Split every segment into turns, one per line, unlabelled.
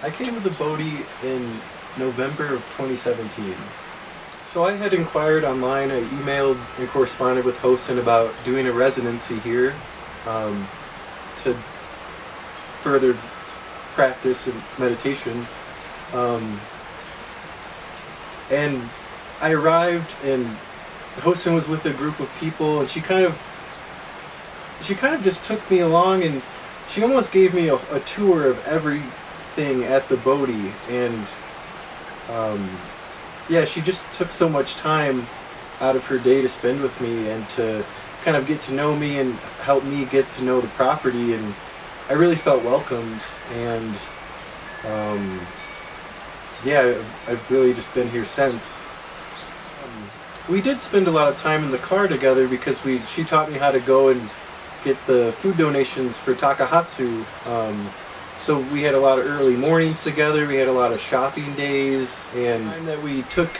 I came to the Bodhi in November of 2017. So I had inquired online, I emailed and corresponded with Hosen about doing a residency here um, to further practice and meditation. Um, and I arrived and Hosen was with a group of people and she kind of just took me along and she almost gave me a tour of everything at the Bodhi and um, yeah, she just took so much time out of her day to spend with me and to kind of get to know me and help me get to know the property, and I really felt welcomed, and um, yeah, I've really just been here since. We did spend a lot of time in the car together because she taught me how to go and get the food donations for Takahatsu. So we had a lot of early mornings together, we had a lot of shopping days, and the time that we took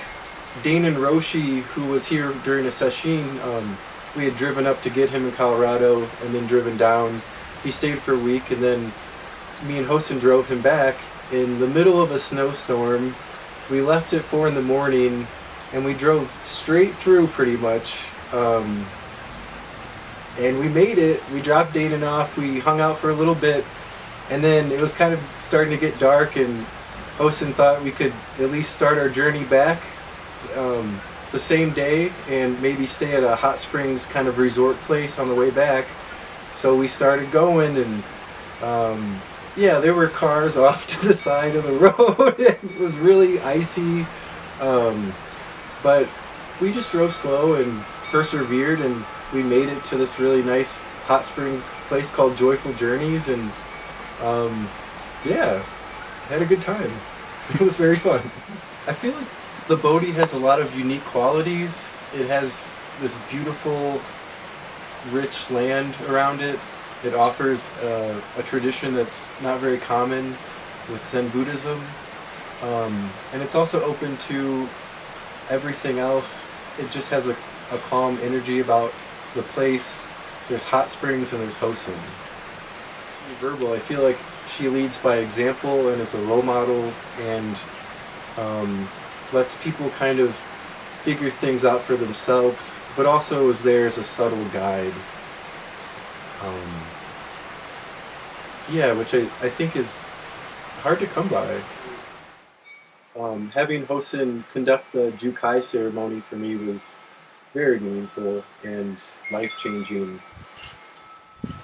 Danon Roshi, who was here during a session, we had driven up to get him in Colorado and then driven down. He stayed for a week and then me and Hosen drove him back in the middle of a snowstorm. We left at 4 in the morning and we drove straight through pretty much. And we made it. We dropped Danon off, we hung out for a little bit, and then it was kind of starting to get dark and Hosen thought we could at least start our journey back the same day and maybe stay at a hot springs kind of resort place on the way back. So we started going and yeah, there were cars off to the side of the road. It was really icy, but we just drove slow and persevered and we made it to this really nice hot springs place called Joyful Journeys, and yeah, had a good time. It was very fun. I feel like the Bodhi has a lot of unique qualities. It has this beautiful, rich land around it. It offers a tradition that's not very common with Zen Buddhism. And it's also open to everything else. It just has a calm energy about the place. There's hot springs and there's Hosen. Verbal, I feel like she leads by example and is a role model and lets people kind of figure things out for themselves, but also is there as a subtle guide. Yeah, which I think is hard to come by. Having Hosen conduct the Jukai ceremony for me was very meaningful and life-changing.